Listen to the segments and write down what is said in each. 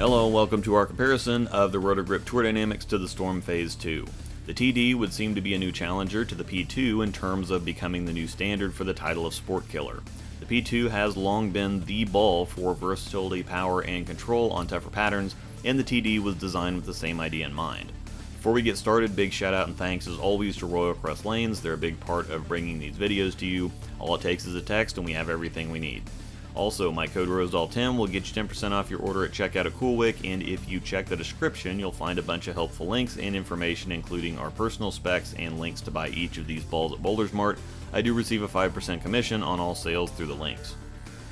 Hello and welcome to our comparison of the Roto-Grip Tour Dynam-X to the Storm Phaze 2. The TD would seem to be a new challenger to the P2 in terms of becoming the new standard for the title of Sport Killer. The P2 has long been the ball for versatility, power, and control on tougher patterns, and the TD was designed with the same idea in mind. Before we get started, big shout out and thanks as always to Royal Crest Lanes. They're a big part of bringing these videos to you. All it takes is a text and we have everything we need. Also, my code ROSEDOLL10 will get you 10% off your order at checkout at CoolWick, and if you check the description, you'll find a bunch of helpful links and information, including our personal specs and links to buy each of these balls at Boulder's Mart. I do receive a 5% commission on all sales through the links.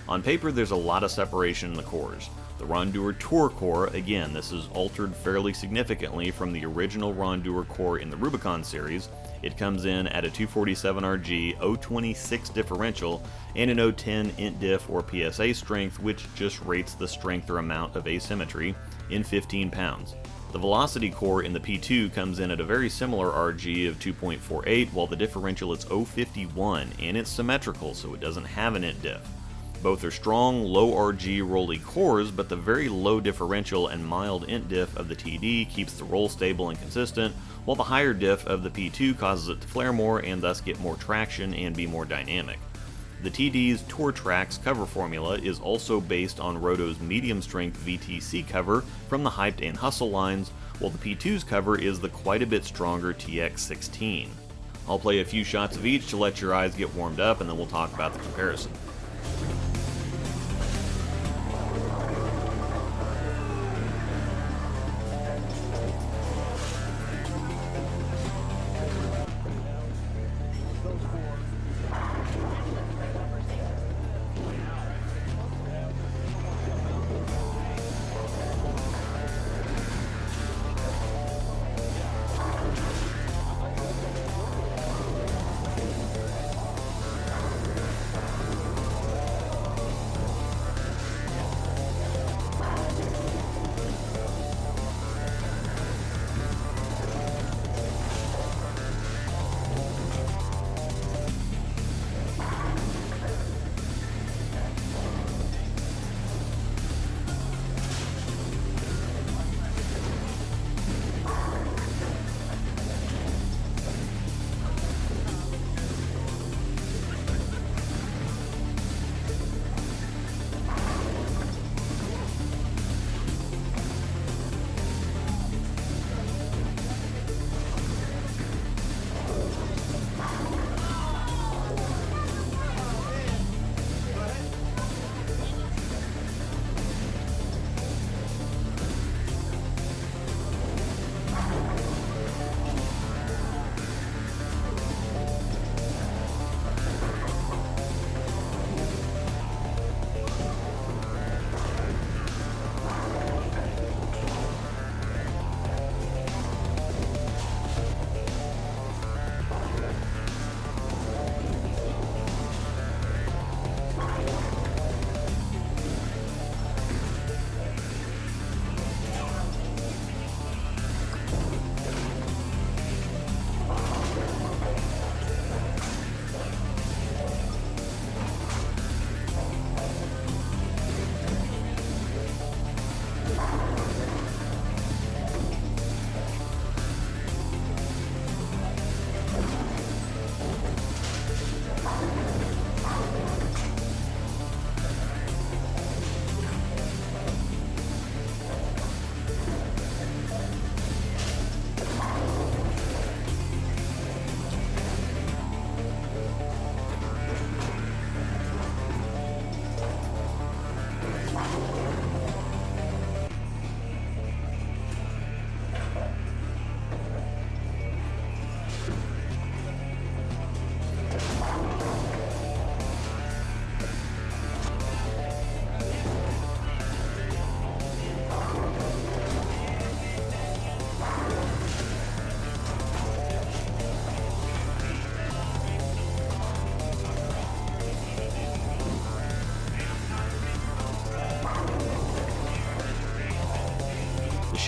On paper, there's a lot of separation in the cores. The Rondour Tour core, again, this is altered fairly significantly from the original Rondour core in the Rubicon series. It comes in at a 247 RG, 026 differential, and an 010 int diff or PSA strength, which just rates the strength or amount of asymmetry in 15 pounds. The velocity core in the P2 comes in at a very similar RG of 2.48, while the differential is 051, and it's symmetrical, so it doesn't have an int diff. Both are strong, low RG rolly cores, but the very low differential and mild int diff of the TD keeps the roll stable and consistent, while the higher diff of the P2 causes it to flare more and thus get more traction and be more dynamic. The TD's Tour Tracks cover formula is also based on Roto's medium strength VTC cover from the Hyped and Hustle lines, while the P2's cover is the quite a bit stronger TX16. I'll play a few shots of each to let your eyes get warmed up, and then we'll talk about the comparison.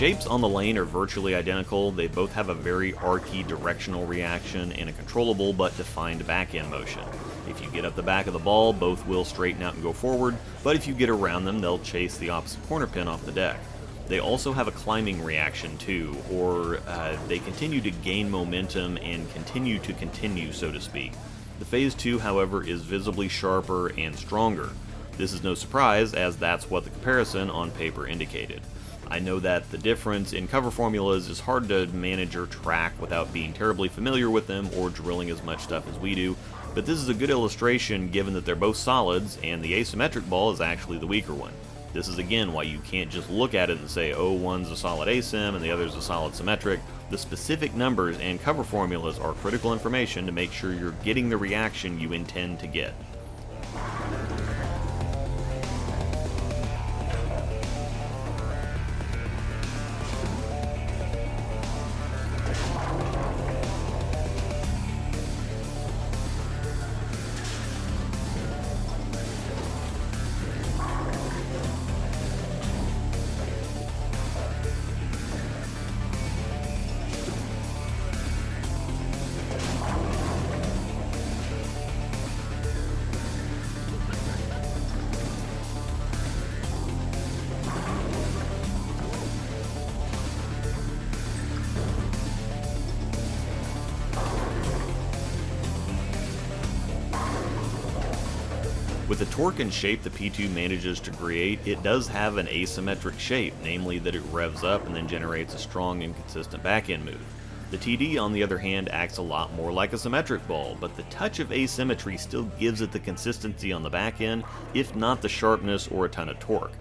Shapes on the lane are virtually identical. They both have a very archy directional reaction and a controllable but defined back-end motion. If you get up the back of the ball, both will straighten out and go forward, but if you get around them, they'll chase the opposite corner pin off the deck. They also have a climbing reaction too, or they continue to gain momentum and continue, so to speak. The Phaze 2, however, is visibly sharper and stronger. This is no surprise, as that's what the comparison on paper indicated. I know that the difference in cover formulas is hard to manage or track without being terribly familiar with them or drilling as much stuff as we do, but this is a good illustration given that they're both solids and the asymmetric ball is actually the weaker one. This is again why you can't just look at it and say, oh, one's a solid asym and the other's a solid symmetric. The specific numbers and cover formulas are critical information to make sure you're getting the reaction you intend to get. With the torque and shape the P2 manages to create, it does have an asymmetric shape, namely that it revs up and then generates a strong and consistent back-end move. The TD, on the other hand, acts a lot more like a symmetric ball, but the touch of asymmetry still gives it the consistency on the back end, if not the sharpness or a ton of torque.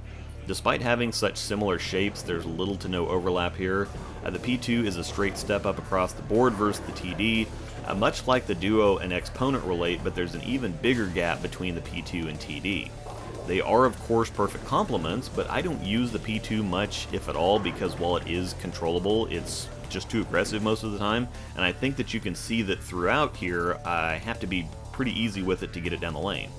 Despite having such similar shapes, there's little to no overlap here. The P2 is a straight step up across the board versus the TD. Much like the Duo and Exponent relate, but there's an even bigger gap between the P2 and TD. They are of course perfect complements, but I don't use the P2 much, if at all, because while it is controllable, it's just too aggressive most of the time, and I think that you can see that throughout here, I have to be pretty easy with it to get it down the lane.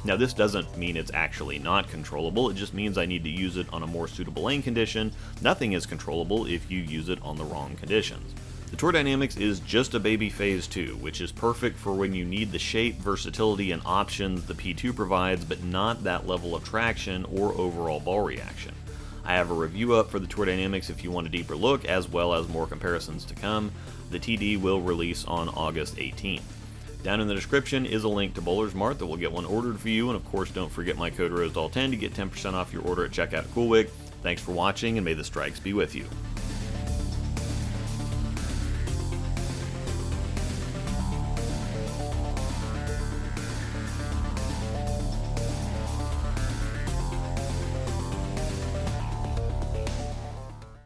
Now this doesn't mean it's actually not controllable, it just means I need to use it on a more suitable lane condition. Nothing is controllable if you use it on the wrong conditions. The Tour Dynam-X is just a baby Phaze 2, which is perfect for when you need the shape, versatility, and options the P2 provides, but not that level of traction or overall ball reaction. I have a review up for the Tour Dynam-X if you want a deeper look, as well as more comparisons to come. The TD will release on August 18th. Down in the description is a link to Bowler's Mart that will get one ordered for you, and of course don't forget my code ROSEDALL10 to get 10% off your order at checkout at CoolWick. Thanks for watching, and may the strikes be with you.